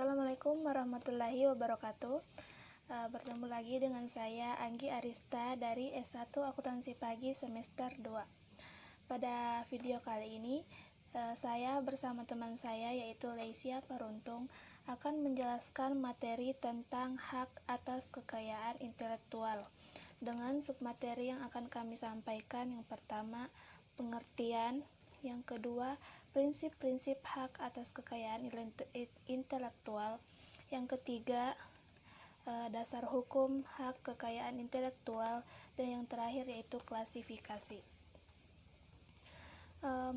Assalamualaikum warahmatullahi wabarakatuh. Bertemu lagi dengan saya Anggi Arista dari S1 Akuntansi Pagi semester 2. Pada video kali ini saya bersama teman saya yaitu Leisia Paruntung akan menjelaskan materi tentang hak atas kekayaan intelektual dengan submateri yang akan kami sampaikan. Yang pertama, pengertian; yang kedua, prinsip-prinsip hak atas kekayaan intelektual; yang ketiga, dasar hukum hak kekayaan intelektual; dan yang terakhir yaitu klasifikasi.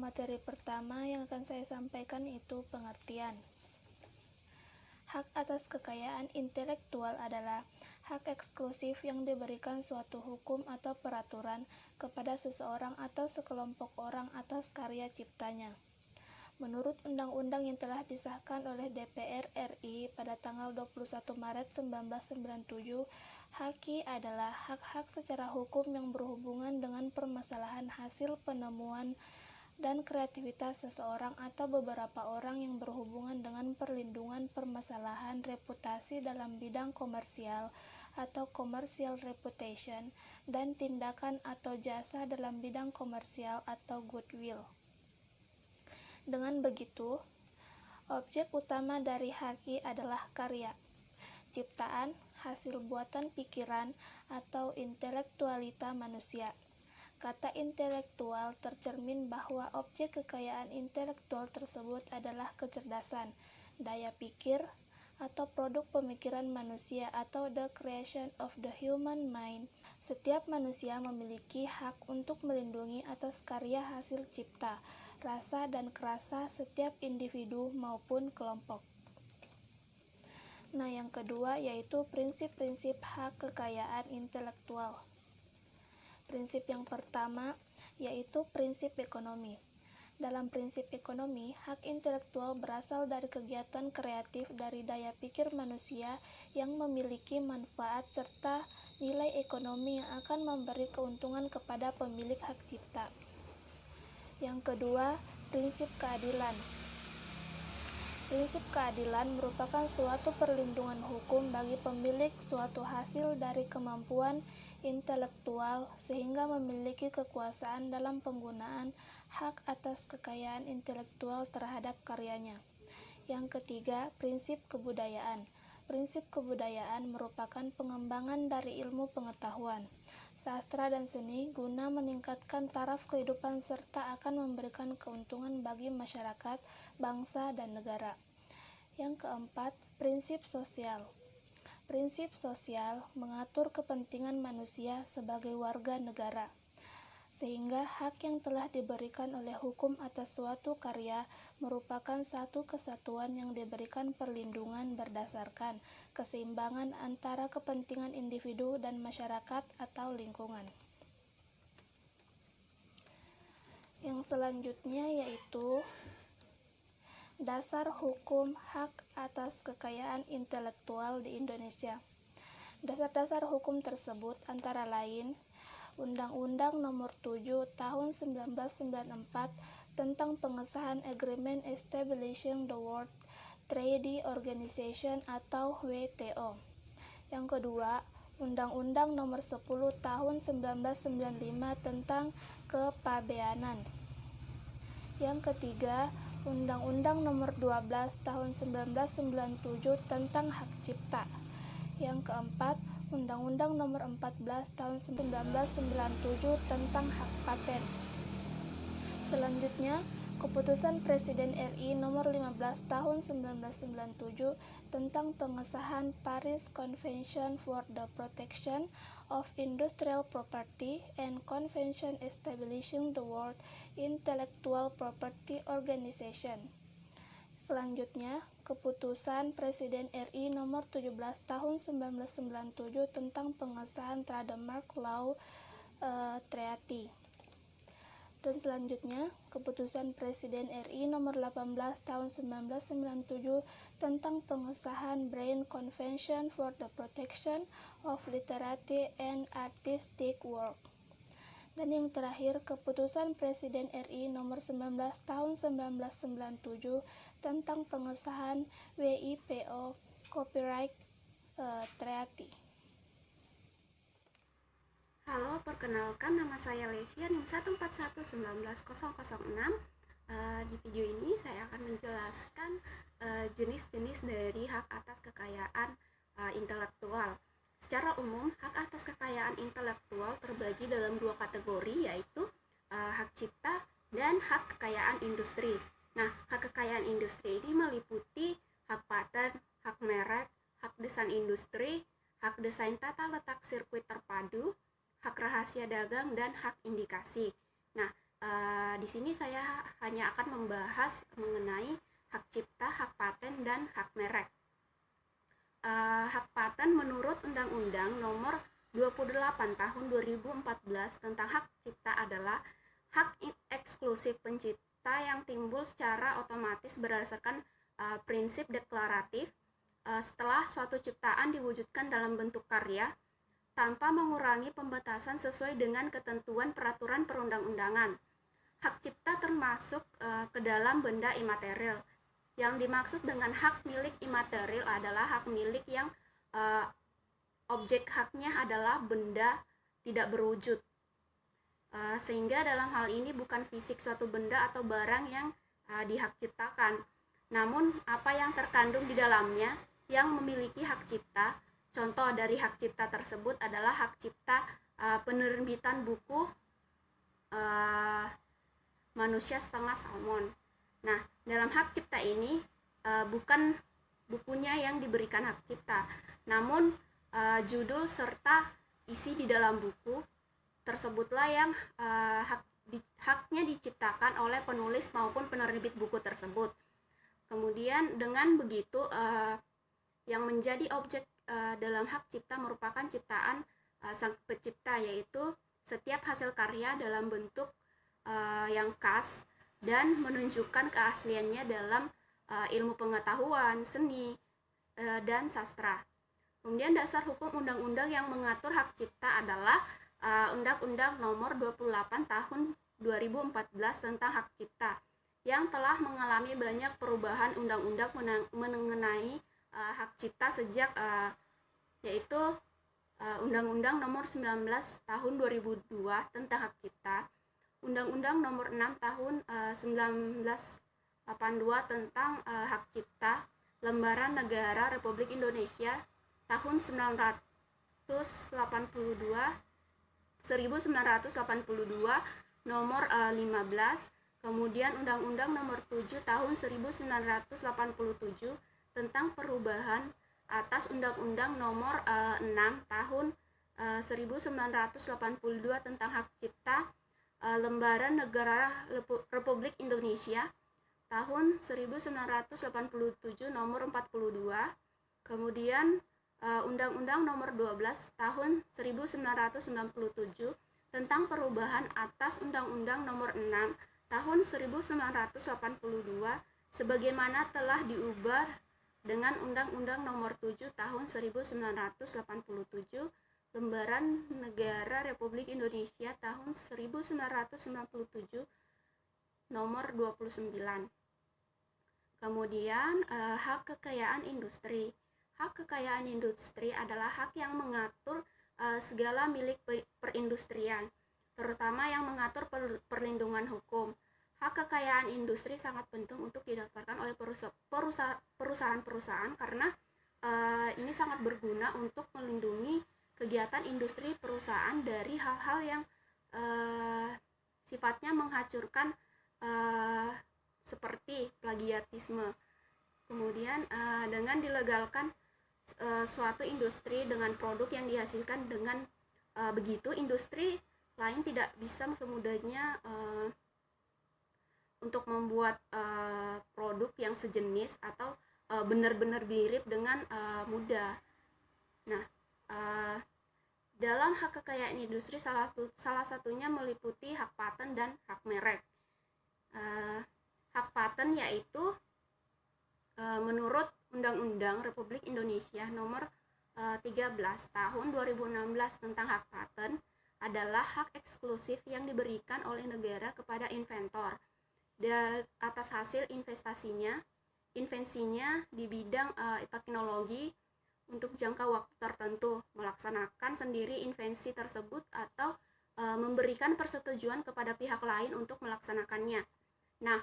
Materi pertama yang akan saya sampaikan itu pengertian. Hak atas kekayaan intelektual adalah hak eksklusif yang diberikan suatu hukum atau peraturan kepada seseorang atau sekelompok orang atas karya ciptanya. Menurut undang-undang yang telah disahkan oleh DPR RI pada tanggal 21 Maret 1997, haki adalah hak-hak secara hukum yang berhubungan dengan permasalahan hasil penemuan dan kreativitas seseorang atau beberapa orang yang berhubungan dengan perlindungan permasalahan reputasi dalam bidang komersial atau commercial reputation, dan tindakan atau jasa dalam bidang komersial atau goodwill. Dengan begitu, objek utama dari haki adalah karya, ciptaan, hasil buatan pikiran, atau intelektualita manusia. Kata intelektual tercermin bahwa objek kekayaan intelektual tersebut adalah kecerdasan, daya pikir, atau produk pemikiran manusia atau the creation of the human mind. Setiap manusia memiliki hak untuk melindungi atas karya hasil cipta, rasa dan kerasa setiap individu maupun kelompok. Nah, yang kedua yaitu prinsip-prinsip hak kekayaan intelektual. Prinsip yang pertama yaitu prinsip ekonomi. Dalam prinsip ekonomi, hak intelektual berasal dari kegiatan kreatif dari daya pikir manusia yang memiliki manfaat serta nilai ekonomi yang akan memberi keuntungan kepada pemilik hak cipta. Yang kedua, prinsip keadilan. Prinsip keadilan merupakan suatu perlindungan hukum bagi pemilik suatu hasil dari kemampuan intelektual sehingga memiliki kekuasaan dalam penggunaan hak atas kekayaan intelektual terhadap karyanya. Yang ketiga, prinsip kebudayaan. Prinsip kebudayaan merupakan pengembangan dari ilmu pengetahuan, sastra dan seni guna meningkatkan taraf kehidupan serta akan memberikan keuntungan bagi masyarakat, bangsa, dan negara. Yang keempat, prinsip sosial. Prinsip sosial mengatur kepentingan manusia sebagai warga negara, sehingga hak yang telah diberikan oleh hukum atas suatu karya merupakan satu kesatuan yang diberikan perlindungan berdasarkan keseimbangan antara kepentingan individu dan masyarakat atau lingkungan. Yang selanjutnya yaitu dasar hukum hak atas kekayaan intelektual di Indonesia. Dasar-dasar hukum tersebut antara lain Undang-Undang Nomor 7 Tahun 1994 tentang pengesahan Agreement Establishing the World Trade Organization atau WTO. Yang kedua, Undang-Undang Nomor 10 Tahun 1995 tentang kepabeanan. Yang ketiga, Undang-Undang Nomor 12 Tahun 1997 tentang hak cipta. Yang keempat, Undang-Undang Nomor 14 Tahun 1997 tentang hak paten. Selanjutnya, Keputusan Presiden RI Nomor 15 Tahun 1997 tentang pengesahan Paris Convention for the Protection of Industrial Property and Convention Establishing the World Intellectual Property Organization. Selanjutnya, Keputusan Presiden RI Nomor 17 Tahun 1997 tentang pengesahan Trademark Law Treaty. Dan selanjutnya, Keputusan Presiden RI Nomor 18 Tahun 1997 tentang pengesahan Brain Convention for the Protection of Literary and Artistic Work. Dan yang terakhir, Keputusan Presiden RI Nomor 19 Tahun 1997 tentang pengesahan WIPO Copyright Treaty. Halo, perkenalkan nama saya Lesia, NIM 14119006. Di video ini saya akan menjelaskan jenis-jenis dari hak atas kekayaan intelektual. Secara umum, hak atas kekayaan intelektual terbagi dalam dua kategori, yaitu hak cipta dan hak kekayaan industri. Nah, hak kekayaan industri ini meliputi hak paten, hak merek, hak desain industri, hak desain tata letak sirkuit terpadu, hak rahasia dagang, dan hak indikasi. Nah, di sini saya hanya akan membahas mengenai hak cipta, hak paten, dan hak merek. Hak paten menurut Undang-Undang Nomor 28 Tahun 2014 tentang hak cipta adalah hak eksklusif pencipta yang timbul secara otomatis berdasarkan prinsip deklaratif setelah suatu ciptaan diwujudkan dalam bentuk karya tanpa mengurangi pembatasan sesuai dengan ketentuan peraturan perundang-undangan. Hak cipta termasuk ke dalam benda imaterial. Yang dimaksud dengan hak milik imaterial adalah hak milik yang objek haknya adalah benda tidak berwujud. Sehingga dalam hal ini bukan fisik suatu benda atau barang yang dihak ciptakan, namun apa yang terkandung di dalamnya yang memiliki hak cipta. Contoh dari hak cipta tersebut adalah hak cipta penerbitan buku Manusia Setengah Salmon. Nah, dalam hak cipta ini bukan bukunya yang diberikan hak cipta, namun judul serta isi di dalam buku tersebutlah yang haknya diciptakan oleh penulis maupun penerbit buku tersebut. Kemudian dengan begitu yang menjadi objek dalam hak cipta merupakan ciptaan sang pencipta, yaitu setiap hasil karya dalam bentuk yang khas dan menunjukkan keasliannya dalam ilmu pengetahuan, seni, dan sastra. Kemudian dasar hukum undang-undang yang mengatur hak cipta adalah Undang-Undang Nomor 28 Tahun 2014 tentang hak cipta yang telah mengalami banyak perubahan undang-undang mengenai hak cipta sejak yaitu Undang-Undang Nomor 19 Tahun 2002 tentang hak cipta, Undang-Undang Nomor 6 Tahun 1982 tentang hak cipta, Lembaran Negara Republik Indonesia tahun 1982 Nomor 15, kemudian Undang-Undang Nomor 7 Tahun 1987 tentang perubahan atas Undang-Undang Nomor 6 Tahun 1982 tentang hak cipta, Lembaran Negara Republik Indonesia tahun 1987 Nomor 42, kemudian Undang-Undang Nomor 12 Tahun 1997 tentang perubahan atas Undang-Undang Nomor 6 Tahun 1982 sebagaimana telah diubah dengan Undang-Undang Nomor 7 Tahun 1987 Lembaran Negara Republik Indonesia tahun 1997 Nomor 29. Kemudian hak kekayaan industri. Hak kekayaan industri adalah hak yang mengatur segala milik perindustrian, terutama yang mengatur perlindungan hukum. Hak kekayaan industri sangat penting untuk didaftarkan oleh perusahaan-perusahaan karena ini sangat berguna untuk melindungi kegiatan industri perusahaan dari hal-hal yang sifatnya menghancurkan seperti plagiatisme. Kemudian dengan dilegalkan suatu industri dengan produk yang dihasilkan dengan begitu, industri lain tidak bisa semudahnya untuk membuat produk yang sejenis atau benar-benar mirip dengan mudah. Nah, dalam hak kekayaan industri salah satunya meliputi hak paten dan hak merek. Hak paten yaitu menurut Undang-Undang Republik Indonesia Nomor 13 Tahun 2016 tentang hak paten adalah hak eksklusif yang diberikan oleh negara kepada inventor atas hasil invensinya di bidang teknologi untuk jangka waktu tertentu, melaksanakan sendiri invensi tersebut atau memberikan persetujuan kepada pihak lain untuk melaksanakannya. Nah,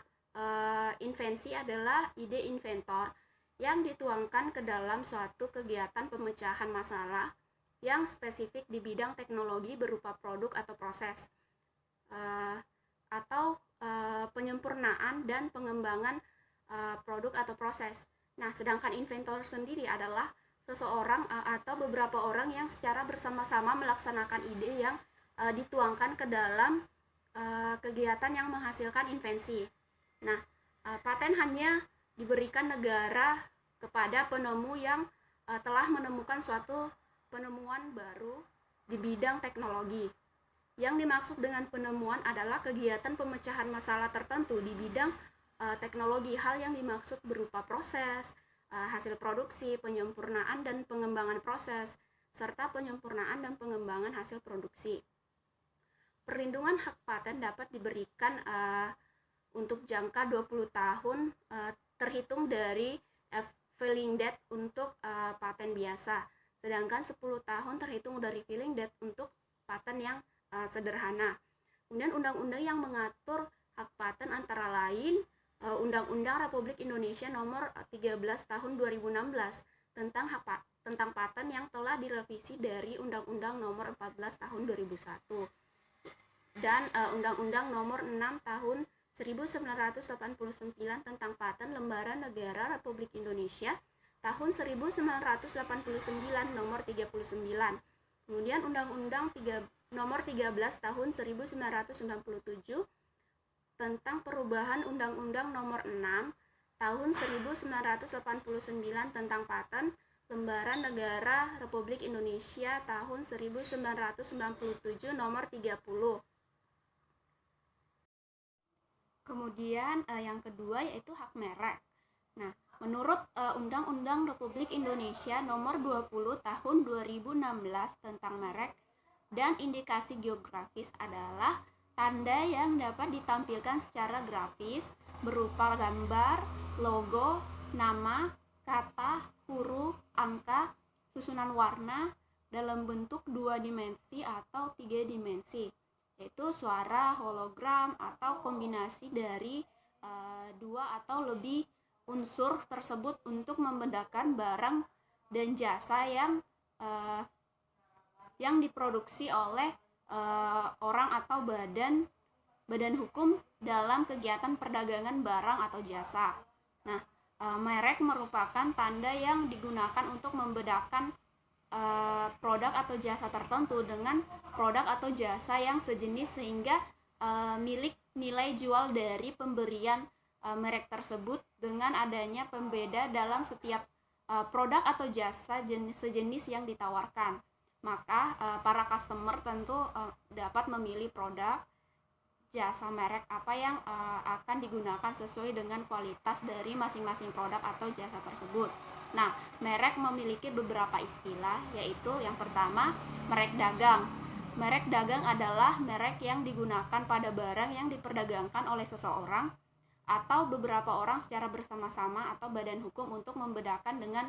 invensi adalah ide inventor yang dituangkan ke dalam suatu kegiatan pemecahan masalah yang spesifik di bidang teknologi berupa produk atau proses, atau penyempurnaan dan pengembangan produk atau proses. Nah, sedangkan inventor sendiri adalah seseorang atau beberapa orang yang secara bersama-sama melaksanakan ide yang dituangkan ke dalam kegiatan yang menghasilkan invensi. Nah, paten hanya diberikan negara kepada penemu yang telah menemukan suatu penemuan baru di bidang teknologi. Yang dimaksud dengan penemuan adalah kegiatan pemecahan masalah tertentu di bidang teknologi. Hal yang dimaksud berupa proses, hasil produksi, penyempurnaan dan pengembangan proses, serta penyempurnaan dan pengembangan hasil produksi. Perlindungan hak paten dapat diberikan untuk jangka 20 tahun terhitung dari filing date untuk paten biasa, sedangkan 10 tahun terhitung dari filing date untuk paten yang sederhana. Kemudian undang-undang yang mengatur hak paten antara lain Undang-Undang Republik Indonesia Nomor 13 Tahun 2016 tentang paten yang telah direvisi dari Undang-Undang Nomor 14 Tahun 2001 dan Undang-Undang Nomor 6 Tahun 1989 tentang paten Lembaran Negara Republik Indonesia tahun 1989 nomor 39. Kemudian Undang-Undang nomor 13 tahun 1997 tentang perubahan Undang-Undang nomor 6 tahun 1989 tentang paten Lembaran Negara Republik Indonesia tahun 1997 nomor 30. Kemudian yang kedua yaitu hak merek. Nah, menurut Undang-Undang Republik Indonesia Nomor 20 Tahun 2016 tentang merek dan indikasi geografis adalah tanda yang dapat ditampilkan secara grafis berupa gambar, logo, nama, kata, huruf, angka, susunan warna dalam bentuk 2 dimensi atau 3 dimensi, yaitu suara, hologram, atau kombinasi dari 2 atau lebih unsur tersebut untuk membedakan barang dan jasa yang diproduksi oleh orang atau badan hukum dalam kegiatan perdagangan barang atau jasa. Nah, merek merupakan tanda yang digunakan untuk membedakan produk atau jasa tertentu dengan produk atau jasa yang sejenis sehingga milik nilai jual dari pemberian merek tersebut dengan adanya pembeda dalam setiap produk atau jasa sejenis yang ditawarkan. Maka para customer tentu dapat memilih produk jasa merek apa yang akan digunakan sesuai dengan kualitas dari masing-masing produk atau jasa tersebut. Nah, merek memiliki beberapa istilah, yaitu yang pertama, merek dagang. Merek dagang adalah merek yang digunakan pada barang yang diperdagangkan oleh seseorang atau beberapa orang secara bersama-sama atau badan hukum untuk membedakan dengan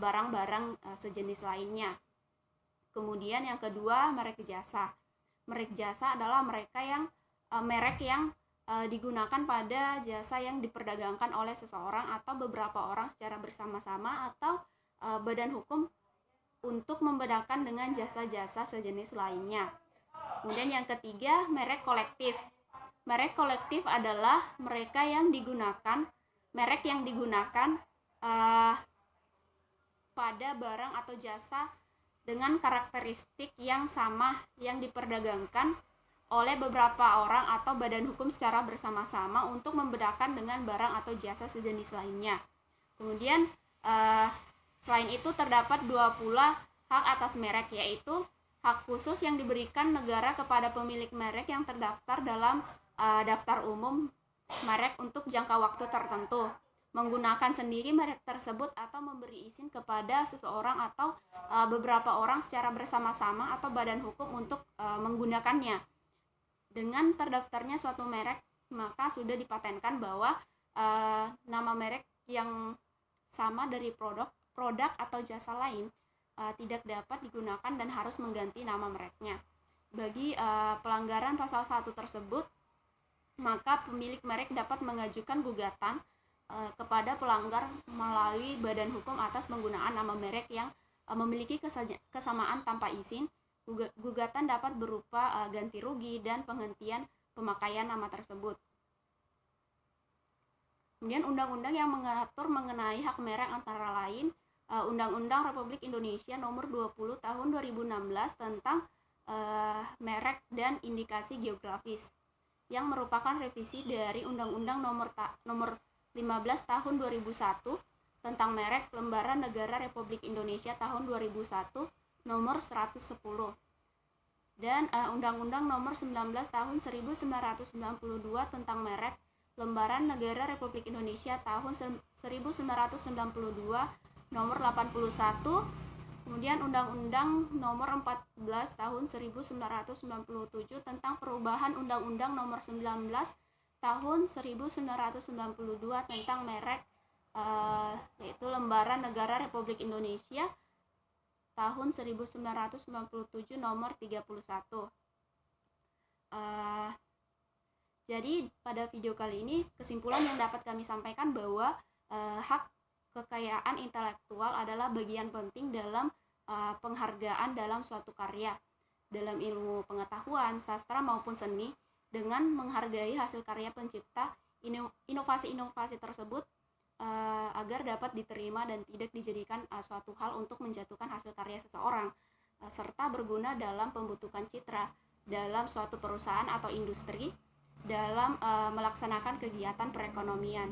barang-barang sejenis lainnya. Kemudian yang kedua, merek jasa. Merek jasa adalah merek yang digunakan pada jasa yang diperdagangkan oleh seseorang atau beberapa orang secara bersama-sama atau badan hukum untuk membedakan dengan jasa-jasa sejenis lainnya. Kemudian yang ketiga, merek kolektif. Merek kolektif adalah merek yang digunakan pada barang atau jasa dengan karakteristik yang sama yang diperdagangkan oleh beberapa orang atau badan hukum secara bersama-sama untuk membedakan dengan barang atau jasa sejenis lainnya. Kemudian selain itu terdapat 2 pula hak atas merek, yaitu hak khusus yang diberikan negara kepada pemilik merek yang terdaftar dalam daftar umum merek untuk jangka waktu tertentu. menggunakan sendiri merek tersebut atau memberi izin kepada seseorang atau beberapa orang secara bersama-sama atau badan hukum untuk menggunakannya. Dengan terdaftarnya suatu merek, maka sudah dipatenkan bahwa nama merek yang sama dari produk atau jasa lain tidak dapat digunakan dan harus mengganti nama mereknya. Bagi pelanggaran pasal 1 tersebut, maka pemilik merek dapat mengajukan gugatan kepada pelanggar melalui badan hukum atas penggunaan nama merek yang memiliki kesamaan tanpa izin. Gugatan dapat berupa ganti rugi dan penghentian pemakaian nama tersebut. Kemudian undang-undang yang mengatur mengenai hak merek antara lain Undang-Undang Republik Indonesia Nomor 20 Tahun 2016 tentang merek dan indikasi geografis, yang merupakan revisi dari Undang-Undang Nomor 15 Tahun 2001 tentang merek Lembaran Negara Republik Indonesia Tahun 2001 Nomor 110 dan Undang-Undang Nomor 19 Tahun 1992 tentang merek Lembaran Negara Republik Indonesia Tahun 1992 Nomor 81, kemudian Undang-Undang Nomor 14 Tahun 1997 tentang perubahan Undang-Undang Nomor 19 Tahun 1992 tentang merek, yaitu Lembaran Negara Republik Indonesia Tahun 1997 Nomor 31. Jadi pada video kali ini kesimpulan yang dapat kami sampaikan bahwa hak kekayaan intelektual adalah bagian penting dalam penghargaan dalam suatu karya dalam ilmu pengetahuan, sastra maupun seni. Dengan menghargai hasil karya pencipta, inovasi-inovasi tersebut agar dapat diterima dan tidak dijadikan suatu hal untuk menjatuhkan hasil karya seseorang, serta berguna dalam pembentukan citra dalam suatu perusahaan atau industri dalam melaksanakan kegiatan perekonomian.